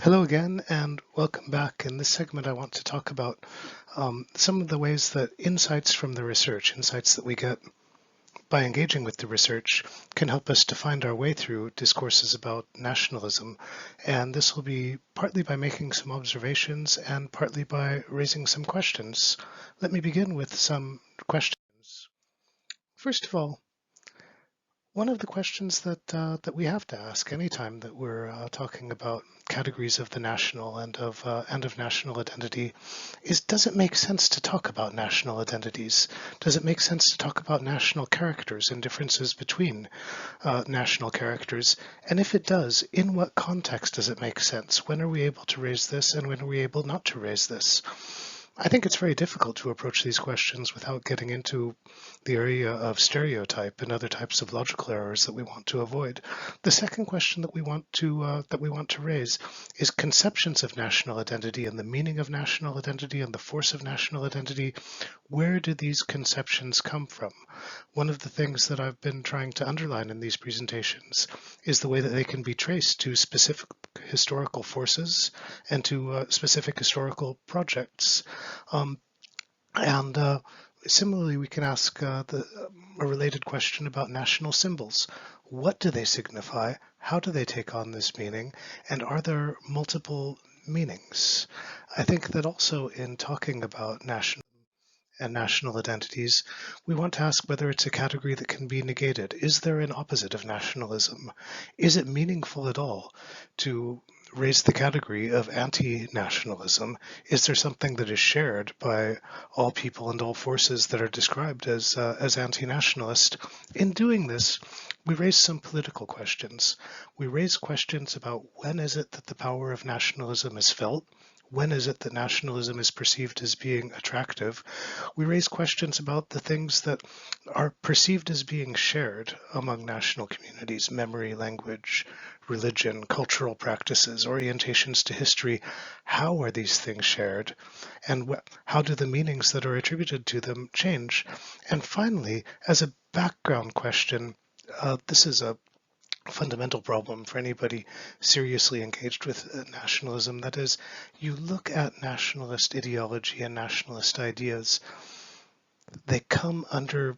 Hello again, and welcome back. In this segment, I want to talk about some of the ways that insights from the research, insights that we get by engaging with the research, can help us to find our way through discourses about nationalism. And this will be partly by making some observations and partly by raising some questions. Let me begin with some questions. First of all, one of the questions that we have to ask anytime that we're talking about categories of the national and of national identity is: does it make sense to talk about national identities? Does it make sense to talk about national characters and differences between national characters? And if it does, in what context does it make sense? When are we able to raise this, and when are we able not to raise this? I think it's very difficult to approach these questions without getting into the area of stereotype and other types of logical errors that we want to avoid. The second question that we want to raise is conceptions of national identity and the meaning of national identity and the force of national identity. Where do these conceptions come from? One of the things that I've been trying to underline in these presentations is the way that they can be traced to specific historical forces and to specific historical projects. Um, and Similarly, we can ask a related question about national symbols. What do they signify? How do they take on this meaning? And are there multiple meanings? I think that also in talking about national identities, we want to ask whether it's a category that can be negated. Is there an opposite of nationalism? Is it meaningful at all to raise the category of anti-nationalism? Is there something that is shared by all people and all forces that are described as anti-nationalist? In doing this, we raise some political questions. We raise questions about when is it that the power of nationalism is felt? When is it that nationalism is perceived as being attractive? We raise questions about the things that are perceived as being shared among national communities: memory, language, religion, cultural practices, orientations to history. How are these things shared? And how do the meanings that are attributed to them change? And finally, as a background question, this is a fundamental problem for anybody seriously engaged with nationalism. That is, you look at nationalist ideology and nationalist ideas, they come under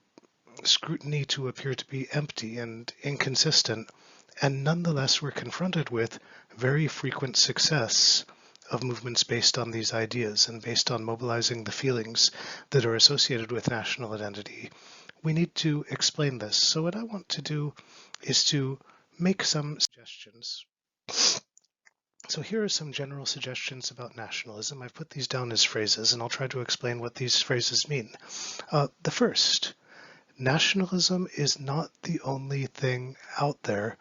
scrutiny to appear to be empty and inconsistent, and nonetheless we're confronted with very frequent success of movements based on these ideas and based on mobilizing the feelings that are associated with national identity. We need to explain this. So what I want to do is to make some suggestions. So here are some general suggestions about nationalism. I've put these down as phrases, and I'll try to explain what these phrases mean. The first: nationalism is not the only thing out there,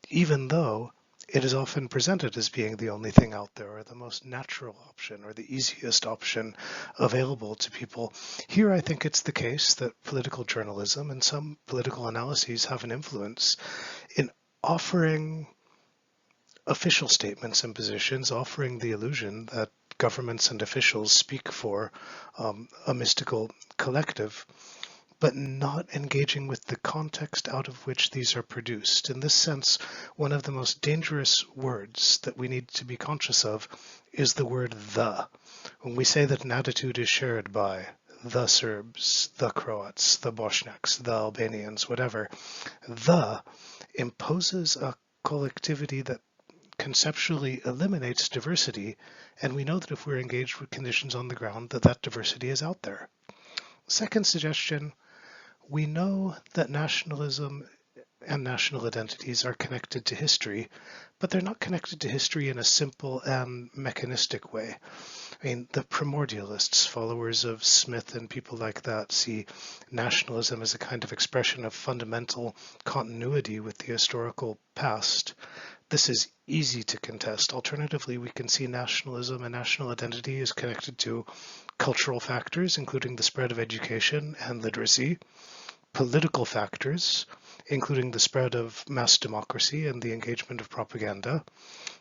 even though it is often presented as being the only thing out there, or the most natural option, or the easiest option available to people. Here I think it's the case that political journalism and some political analyses have an influence in offering official statements and positions, offering the illusion that governments and officials speak for a mystical collective, but not engaging with the context out of which these are produced. In this sense, one of the most dangerous words that we need to be conscious of is the word "the." When we say that an attitude is shared by the Serbs, the Croats, the Bosniaks, the Albanians, whatever, the imposes a collectivity that conceptually eliminates diversity, and we know that if we're engaged with conditions on the ground, that diversity is out there. Second suggestion: we know that nationalism and national identities are connected to history, but they're not connected to history in a simple and mechanistic way. I mean, the primordialists, followers of Smith and people like that, see nationalism as a kind of expression of fundamental continuity with the historical past. This is easy to contest. Alternatively, we can see nationalism and national identity is connected to cultural factors, including the spread of education and literacy; political factors, including the spread of mass democracy and the engagement of propaganda;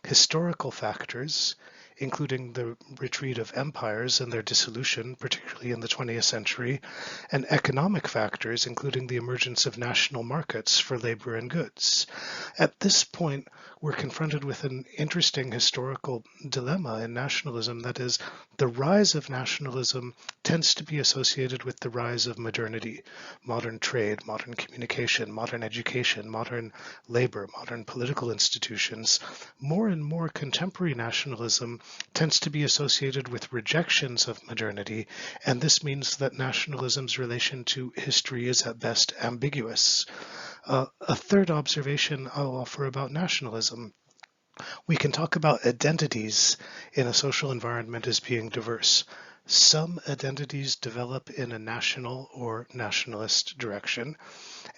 historical factors, including the retreat of empires and their dissolution, particularly in the 20th century; and economic factors, including the emergence of national markets for labor and goods. At this point, we're confronted with an interesting historical dilemma in nationalism. That is, the rise of nationalism tends to be associated with the rise of modernity, modern trade, modern communication, modern education, modern labor, modern political institutions. More and more contemporary nationalism tends to be associated with rejections of modernity, and this means that nationalism's relation to history is at best ambiguous. A third observation I'll offer about nationalism: we can talk about identities in a social environment as being diverse. Some identities develop in a national or nationalist direction,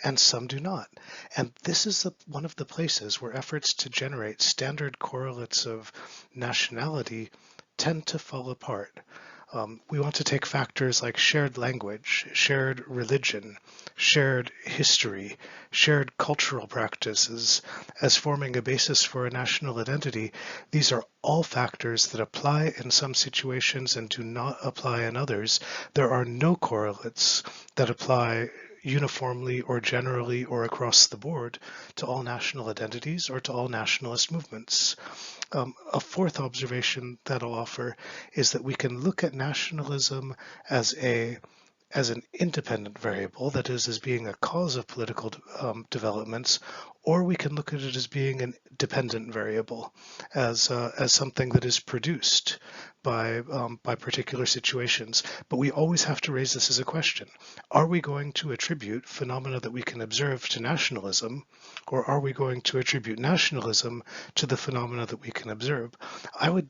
and some do not. And this is one of the places where efforts to generate standard correlates of nationality tend to fall apart. We want to take factors like shared language, shared religion, shared history, shared cultural practices as forming a basis for a national identity. These are all factors that apply in some situations and do not apply in others. There are no correlates that apply uniformly or generally or across the board to all national identities or to all nationalist movements. A fourth observation that I'll offer is that we can look at nationalism as an independent variable, that is, as being a cause of political developments, or we can look at it as being a dependent variable, as something that is produced by particular situations. But we always have to raise this as a question. Are we going to attribute phenomena that we can observe to nationalism, or are we going to attribute nationalism to the phenomena that we can observe? I would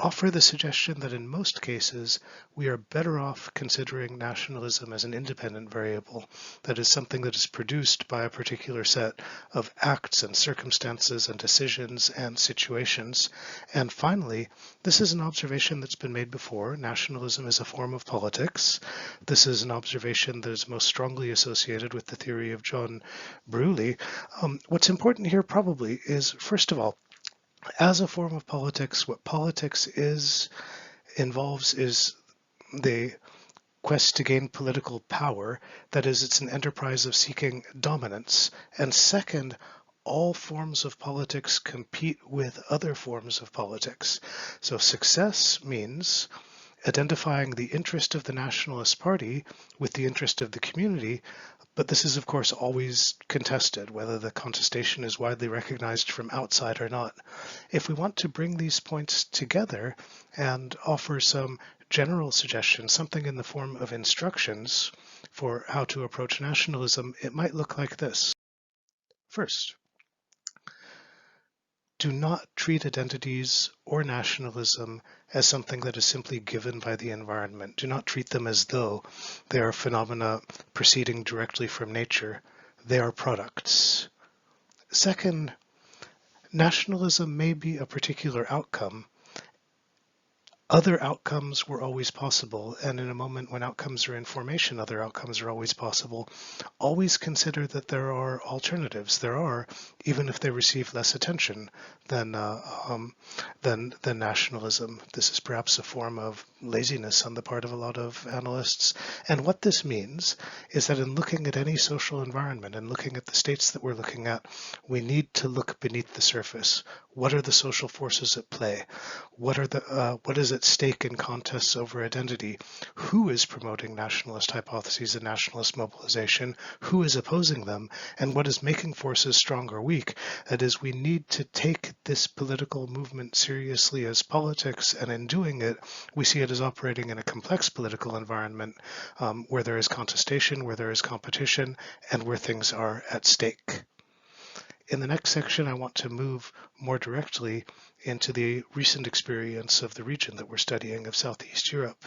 offer the suggestion that in most cases, we are better off considering nationalism as an independent variable, that is something that is produced by a particular set of acts and circumstances and decisions and situations. And finally, this is an observation that's been made before. Nationalism is a form of politics. This is an observation that is most strongly associated with the theory of John Brewley. What's important here probably is, first of all, as a form of politics, what politics involves is the quest to gain political power. That is, it's an enterprise of seeking dominance. And second, all forms of politics compete with other forms of politics. So success means identifying the interest of the Nationalist Party with the interest of the community. But this is, of course, always contested, whether the contestation is widely recognized from outside or not. If we want to bring these points together and offer some general suggestions, something in the form of instructions for how to approach nationalism, it might look like this. First, do not treat identities or nationalism as something that is simply given by the environment. Do not treat them as though they are phenomena proceeding directly from nature. They are products. Second, nationalism may be a particular outcome. Other outcomes were always possible, and in a moment when outcomes are in formation, other outcomes are always possible. Always consider that there are alternatives. There are, even if they receive less attention than nationalism. This is perhaps a form of laziness on the part of a lot of analysts. And what this means is that in looking at any social environment and looking at the states that we're looking at, we need to look beneath the surface. What are the social forces at play? What is at stake in contests over identity? Who is promoting nationalist hypotheses and nationalist mobilization? Who is opposing them? And what is making forces strong or weak? That is, we need to take this political movement seriously as politics, and in doing it, we see it as operating in a complex political environment where there is contestation, where there is competition, and where things are at stake. In the next section, I want to move more directly into the recent experience of the region that we're studying of Southeast Europe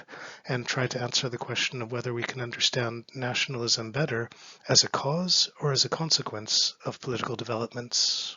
and try to answer the question of whether we can understand nationalism better as a cause or as a consequence of political developments.